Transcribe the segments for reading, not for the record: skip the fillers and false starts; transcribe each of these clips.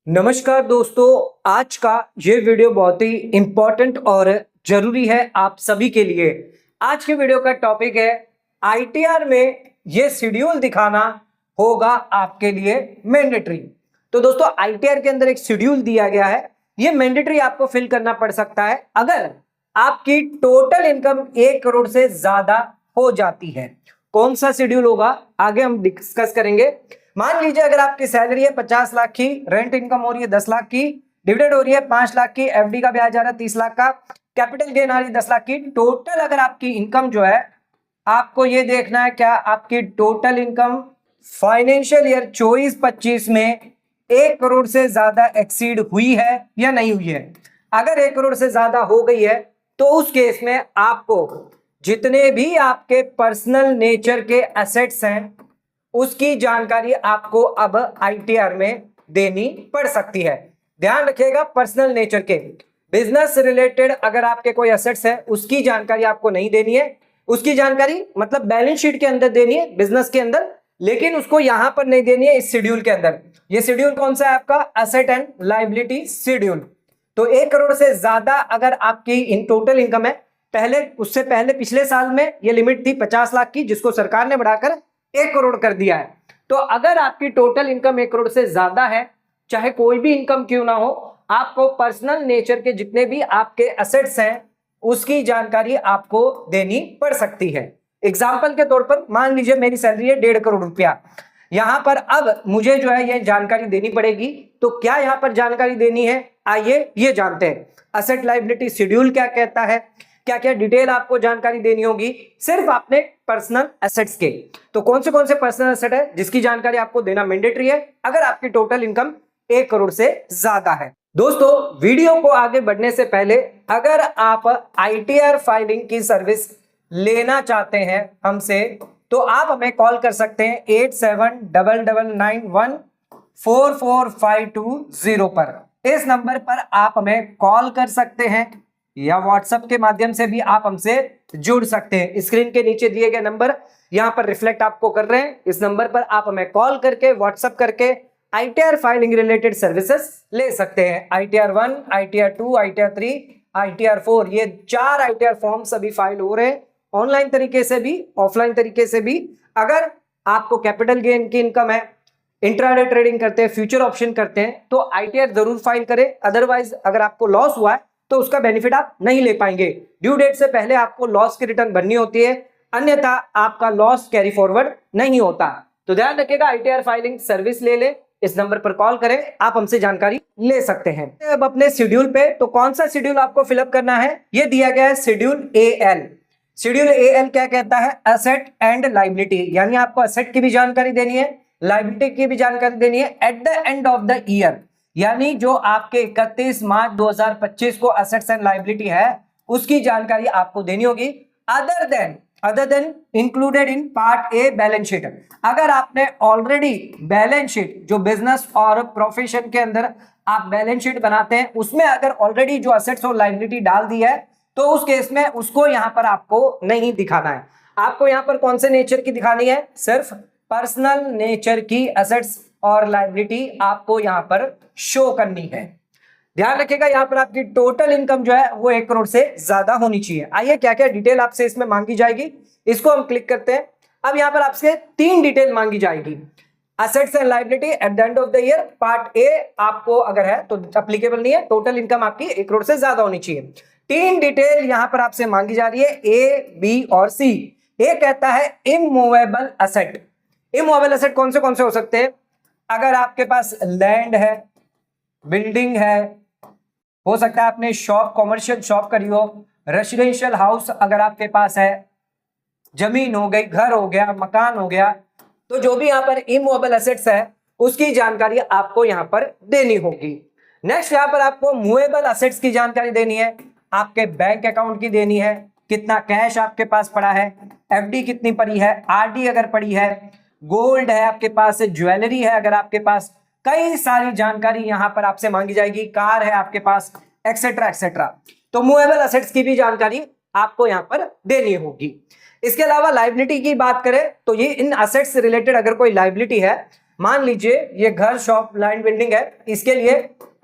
नमस्कार दोस्तों, आज का ये वीडियो बहुत ही इम्पोर्टेंट और जरूरी है आप सभी के लिए। आज के वीडियो का टॉपिक है आईटीआर में ये शेड्यूल दिखाना होगा आपके लिए मैंडेटरी। तो दोस्तों आईटीआर के अंदर एक शेड्यूल दिया गया है, ये मैंडेटरी आपको फिल करना पड़ सकता है अगर आपकी टोटल इनकम 1 करोड़ से ज्यादा हो जाती है। कौन सा शेड्यूल होगा आगे हम डिस्कस करेंगे। मान लीजिए अगर आपकी सैलरी है 50 लाख की, रेंट इनकम हो रही है 10 लाख की, डिविडेंड हो रही है 5 लाख की, एफडी का ब्याज आ रहा है 30 लाख का, कैपिटल गेन आ रही है 10 लाख की। टोटल अगर आपकी इनकम जो है, आपको ये देखना है क्या आपकी टोटल इनकम फाइनेंशियल ईयर 24-25 में 1 करोड़ से ज्यादा एक्सीड हुई है या नहीं हुई है। अगर 1 करोड़ से ज्यादा हो गई है तो उस केस में आपको जितने भी आपके पर्सनल नेचर के एसेट्स हैं उसकी जानकारी आपको अब आईटीआर में देनी पड़ सकती है। ध्यान रखिएगा, पर्सनल नेचर के बिजनेस रिलेटेड अगर आपके कोई एसेट्स है उसकी जानकारी आपको नहीं देनी है। उसकी जानकारी मतलब बैलेंस शीट के अंदर देनी है बिजनेस के अंदर, लेकिन उसको यहां पर नहीं देनी है इस शेड्यूल के अंदर। ये शेड्यूल कौन सा है आपका? Asset and liability schedule. तो 1 करोड़ से ज्यादा अगर आपकी इन टोटल इनकम है, उससे पहले पिछले साल में ये लिमिट थी 50 लाख की, जिसको सरकार ने बढ़ाकर 1 करोड़ कर दिया है। तो अगर आपकी टोटल इनकम 1 करोड़ से ज्यादा है, चाहे कोई भी इनकम क्यों ना हो, आपको पर्सनल नेचर के जितने भी आपके एसेट्स हैं उसकी जानकारी आपको देनी पड़ सकती है। एग्जाम्पल के तौर पर मान लीजिए मेरी सैलरी है 1.5 करोड़ रुपया, यहां पर अब मुझे जो है ये जानकारी देनी पड़ेगी। तो क्या यहां पर जानकारी देनी है, आइए ये जानते हैं। एसेट लायबिलिटी शेड्यूल क्या कहता है, क्या क्या डिटेल आपको जानकारी देनी होगी सिर्फ अपने पर्सनल एसेट्स के। तो कौन से पर्सनल एसेट है जिसकी जानकारी आपको देना मैंडेटरी है अगर आपकी टोटल इनकम 1 करोड़ से ज्यादा है। दोस्तों वीडियो को आगे बढ़ने से पहले अगर आप आईटीआर फाइलिंग की सर्विस लेना चाहते हैं हमसे, तो आप हमें कॉल कर सकते हैं 8799144520 पर। इस नंबर पर आप हमें कॉल कर सकते हैं या व्हाट्सएप के माध्यम से भी आप हमसे जुड़ सकते हैं। स्क्रीन के नीचे दिए गए नंबर यहां पर रिफ्लेक्ट आपको कर रहे हैं, इस नंबर पर आप हमें कॉल करके व्हाट्सएप करके आईटीआर फाइलिंग रिलेटेड सर्विसेज ले सकते हैं। आईटीआर 1, आईटीआर 2, आईटीआर 3, आईटीआर 4, ये 4 आईटीआर फॉर्म्स अभी फाइल हो रहे हैं, ऑनलाइन तरीके से भी ऑफलाइन तरीके से भी। अगर आपको कैपिटल गेन की इनकम है, इंट्राडे ट्रेडिंग करते हैं, फ्यूचर ऑप्शन करते हैं, तो आईटीआर जरूर फाइल करें। अदरवाइज अगर आपको लॉस हुआ है तो उसका बेनिफिट आप नहीं ले पाएंगे। ड्यू डेट से पहले आपको लॉस की रिटर्न भरनी होती है, अन्यथा आपका लॉस कैरी फॉरवर्ड नहीं होता। तो ध्यान रखिएगा, आईटीआर फाइलिंग सर्विस ले ले, इस नंबर पर कॉल करें, आप हमसे जानकारी ले सकते हैं। अब अपने शेड्यूल पे, तो कौन सा शेड्यूल आपको फिलअप करना है, ये दिया गया है शेड्यूल एएल। शेड्यूल एएल क्या कहता है? एसेट एंड लायबिलिटी, यानी आपको एसेट की भी जानकारी देनी है, लायबिलिटी की भी जानकारी देनी है at the end of the year. यानी जो आपके 31 मार्च 2025 को एसेट्स एंड लायबिलिटी है उसकी जानकारी आपको देनी होगी। Other than included in part a balance sheet. अगर आपने ऑलरेडी बैलेंस शीट जो बिजनेस और प्रोफेशन के अंदर आप बैलेंस शीट बनाते हैं उसमें अगर ऑलरेडी जो एसेट्स और लायबिलिटी डाल दी है तो उस केस में उसको यहां पर आपको नहीं दिखाना है। आपको यहां पर कौन से नेचर की दिखानी है? सिर्फ पर्सनल नेचर की एसेट्स और लायबिलिटी आपको यहां पर शो करनी है। ध्यान रखिएगा, यहां पर आपकी टोटल इनकम जो है वो 1 करोड़ से ज्यादा होनी चाहिए। आइए क्या क्या डिटेल आपसे इसमें मांगी जाएगी, इसको हम क्लिक करते हैं। अब यहां पर आपसे 3 डिटेल मांगी जाएगी। Assets and liability at the end of the year, part A आपको अगर है तो एप्लीकेबल नहीं है, टोटल इनकम आपकी 1 करोड़ से ज्यादा होनी चाहिए। 3 डिटेल यहां पर आपसे मांगी जा रही है, ए, बी और सी। ए कहता है इमूवेबल एसेट। इमूवेबल एसेट कौन से हो सकते हैं? अगर आपके पास लैंड है, बिल्डिंग है, हो सकता है आपने शॉप, कॉमर्शियल शॉप करी हो, रेसिडेंशियल हाउस अगर आपके पास है, जमीन हो गई, घर हो गया, मकान हो गया, तो जो भी यहां पर इमूवेबल एसेट्स है उसकी जानकारी आपको यहां पर देनी होगी। नेक्स्ट यहां पर आपको मूवेबल एसेट्स की जानकारी देनी है, आपके बैंक अकाउंट की देनी है, कितना कैश आपके पास पड़ा है, एफडी कितनी पड़ी है, आरडी अगर पड़ी है, गोल्ड है आपके पास, ज्वेलरी है अगर आपके पास, कई सारी जानकारी यहां पर आपसे मांगी जाएगी, कार है आपके पास, एक्सेट्रा एक्सेट्रा। तो मूवेबल एसेट्स की भी जानकारी आपको यहां पर देनी होगी। इसके अलावा लायबिलिटी की बात करें तो ये इन एसेट्स से रिलेटेड अगर कोई लायबिलिटी है मान लीजिए ये घर, शॉप, लैंड, बिल्डिंग है, इसके लिए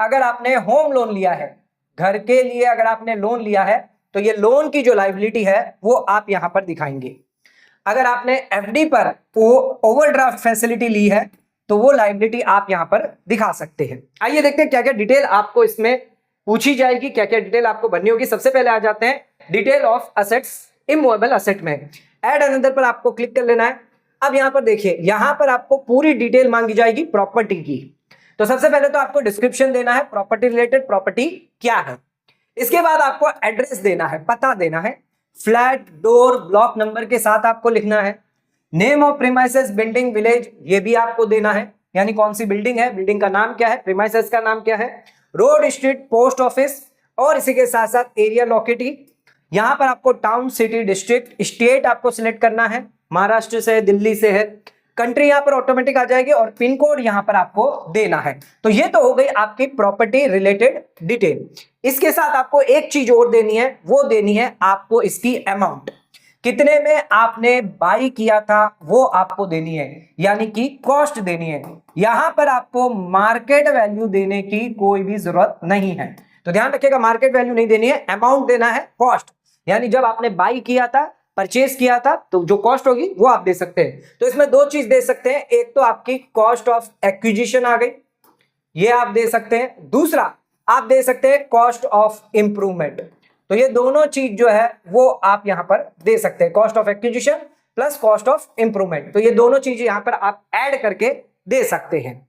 अगर आपने होम लोन लिया है, घर के लिए अगर आपने लोन लिया है, तो ये लोन की जो लायबिलिटी है वो आप यहां पर दिखाएंगे। अगर आपने एफडी पर ओवरड्राफ्ट फैसिलिटी ली है तो वो लायबिलिटी आप यहां पर दिखा सकते हैं। आइए देखते हैं क्या क्या डिटेल आपको इसमें पूछी जाएगी, क्या क्या डिटेल आपको भरनी होगी। सबसे पहले आ जाते हैं detail of assets, immovable asset में ऐड अनदर पर आपको क्लिक कर लेना है। अब यहां पर देखिए, यहां पर आपको पूरी डिटेल मांगी जाएगी प्रॉपर्टी की। तो सबसे पहले तो आपको डिस्क्रिप्शन देना है, प्रॉपर्टी रिलेटेड प्रॉपर्टी क्या है। इसके बाद आपको एड्रेस देना है, पता देना है, फ्लैट, डोर, ब्लॉक नंबर के साथ आपको लिखना है। Name of premises, building, village, ये भी आपको देना है, यानी कौन सी बिल्डिंग है, बिल्डिंग का नाम क्या है, प्रीमाइसेस का नाम क्या है, रोड, स्ट्रीट, पोस्ट ऑफिस, और इसी के साथ साथ एरिया लोकेलिटी। यहां पर आपको टाउन, सिटी, डिस्ट्रिक्ट, स्टेट आपको सिलेक्ट करना है, महाराष्ट्र से है, दिल्ली से है, कंट्री यहां पर ऑटोमेटिक आ जाएगी, और पिन कोड यहां पर आपको देना है। तो ये तो हो गई आपकी प्रॉपर्टी रिलेटेड डिटेल। इसके साथ आपको एक चीज और देनी है, वो देनी है आपको इसकी अमाउंट, कितने में आपने बाई किया था वो आपको देनी है, यानी कि कॉस्ट देनी है। यहां पर आपको मार्केट वैल्यू देने की कोई भी जरूरत नहीं है, तो ध्यान रखिएगा, मार्केट वैल्यू नहीं देनी है, अमाउंट देना है, कॉस्ट, यानी जब आपने बाई किया था, परचेज किया था, तो जो कॉस्ट होगी वो आप दे सकते हैं। तो इसमें दो चीज दे सकते हैं, एक तो आपकी कॉस्ट ऑफ एक्विजिशन आ गई, ये आप दे सकते हैं, दूसरा आप दे सकते हैं कॉस्ट ऑफ इंप्रूवमेंट। तो ये दोनों चीज जो है वो आप यहां पर दे सकते हैं, cost of acquisition plus cost of improvement. तो ये दोनों चीजें यहां पर आप ऐड करके दे सकते हैं।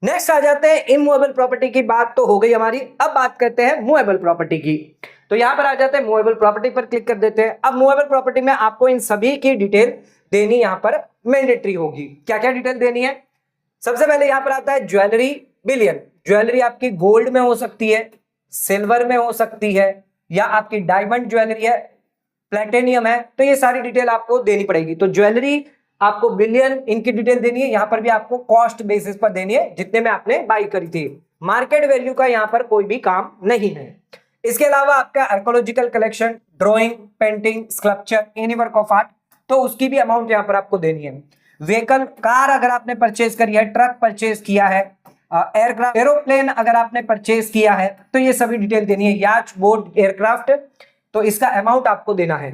नेक्स्ट आ जाते हैं इमूवेबल प्रॉपर्टी की, बात तो हो गई हमारी। अब बात करते हैं मूवेबल प्रॉपर्टी की। तो यहां पर आ जाते हैं मूवेबल प्रॉपर्टी पर क्लिक कर देते हैं। अब मूवेबल प्रॉपर्टी में आपको इन सभी की डिटेल देनी यहां पर मैंडेटरी होगी। क्या क्या डिटेल देनी है? सबसे पहले यहां पर आता है ज्वेलरी, बिलियन। ज्वेलरी आपकी गोल्ड में हो सकती है, सिल्वर में हो सकती है, या आपकी डायमंड ज्वेलरी है, प्लेटिनियम है, तो ये सारी डिटेल आपको देनी पड़ेगी। तो ज्वेलरी आपको बिलियन, इनकी डिटेल देनी है, यहां पर भी आपको कॉस्ट बेसिस पर देनी है, जितने में आपने बाई करी थी। मार्केट वैल्यू का यहां पर कोई भी काम नहीं है। इसके अलावा आपका archaeological collection, drawing, painting, sculpture, any work of art, तो उसकी भी अमाउंट यहां पर आपको देनी है। व्हीकल, कार अगर आपने परचेज करी है, ट्रक परचेज किया है, एयरक्राफ्ट, एरोप्लेन अगर आपने परचेज किया है, तो ये सभी डिटेल देनी है। याच, बोट, एयरक्राफ्ट, तो इसका अमाउंट आपको देना है।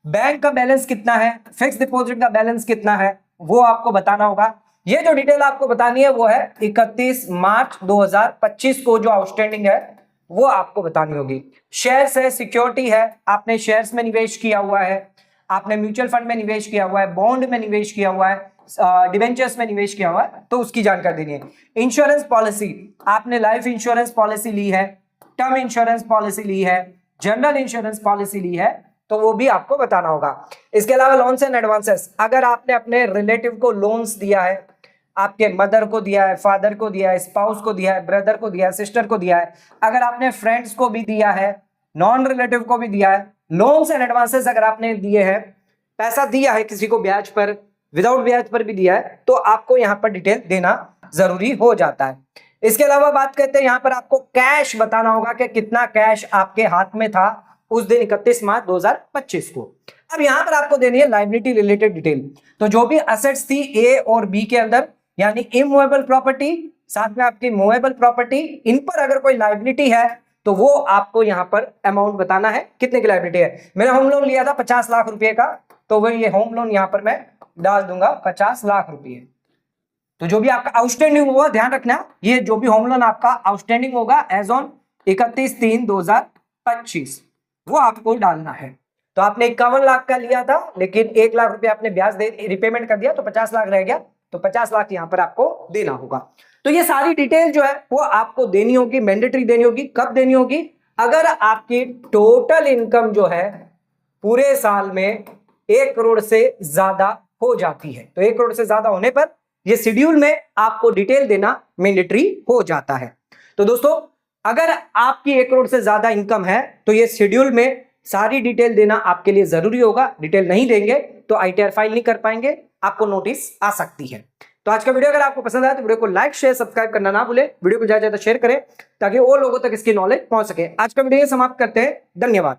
बैंक का बैलेंस कितना है, फिक्स डिपॉजिट का बैलेंस कितना है, वो आपको बताना होगा। ये जो डिटेल आपको बतानी है वो है 31 मार्च 2025 को जो आउटस्टैंडिंग है वो आपको बतानी होगी। शेयर्स है, सिक्योरिटी है, आपने शेयर्स में निवेश किया हुआ है, आपने म्यूचुअल फंड में निवेश किया हुआ है, बॉन्ड में निवेश किया हुआ है, डिवेंचर्स में निवेश किया हुआ है, तो उसकी जानकारी देनी है। इंश्योरेंस पॉलिसी, आपने लाइफ इंश्योरेंस पॉलिसी ली है, टर्म इंश्योरेंस पॉलिसी ली है, जनरल इंश्योरेंस पॉलिसी ली है, तो वो भी आपको बताना होगा। इसके अलावा लोन्स एंड एडवांसेस, अगर आपने अपने रिलेटिव को लोन्स दिया है, आपके मदर को दिया है, फादर को दिया है, स्पाउस को दिया है, ब्रदर को दिया है, सिस्टर को दिया है, अगर आपने फ्रेंड्स को भी दिया है, नॉन रिलेटिव को भी दिया है, लोन्स एंड एडवांसेस अगर आपने दिए हैं, पैसा दिया है किसी को ब्याज पर, विदाउट ब्याज पर भी दिया है, तो आपको यहाँ पर डिटेल देना जरूरी हो जाता है। इसके अलावा बात करते हैं, यहाँ पर आपको कैश बताना होगा कि कितना कैश आपके हाथ में था उस दिन 31 मार्च 2025 को। अब यहां पर आपको देनी है लायबिलिटी रिलेटेड डिटेल। तो जो भी असेट्स थी ए और बी के अंदर, यानी इमूवेबल प्रॉपर्टी साथ में आपकी मूवेबल प्रॉपर्टी, इन पर अगर कोई लायबिलिटी है तो वो आपको यहां पर अमाउंट बताना है, कितने की लायबिलिटी है। मैंने होम लोन लिया था 50 लाख रुपए का, तो वही ये होम लोन यहां पर मैं डाल दूंगा 50 लाख रुपए। तो जो भी आपका आउटस्टैंडिंग होगा, ध्यान रखना, ये जो भी होम लोन आपका आउटस्टैंडिंग होगा एज ऑन 31/3/2025 वो आपको डालना है। तो आपने 51 लाख का लिया था, लेकिन 1 लाख रुपए आपने ब्याज दे रिपेमेंट कर दिया, तो 50 लाख रह गया, तो 50 लाख यहां पर आपको देना होगा। तो ये सारी डिटेल जो है वो आपको देनी होगी, मैंडेटरी देनी होगी। कब देनी होगी? अगर आपकी टोटल इनकम जो है पूरे साल में 1 करोड़ से ज्यादा हो जाती है। तो 1 करोड़ से ज्यादा होने पर ये शेड्यूल में आपको डिटेल देना मैंडेटरी हो जाता है। तो दोस्तों, अगर आपकी 1 करोड़ से ज्यादा इनकम है तो ये शेड्यूल में सारी डिटेल देना आपके लिए जरूरी होगा। डिटेल नहीं देंगे तो आईटीआर फाइल नहीं कर पाएंगे, आपको नोटिस आ सकती है। तो आज का वीडियो अगर आपको पसंद आया तो वीडियो को लाइक, शेयर, सब्सक्राइब करना ना भूले। वीडियो को ज्यादा से ज्यादा शेयर करें ताकि और लोगों तक इसकी नॉलेज पहुंच सके। आज का वीडियो समाप्त करते हैं। धन्यवाद।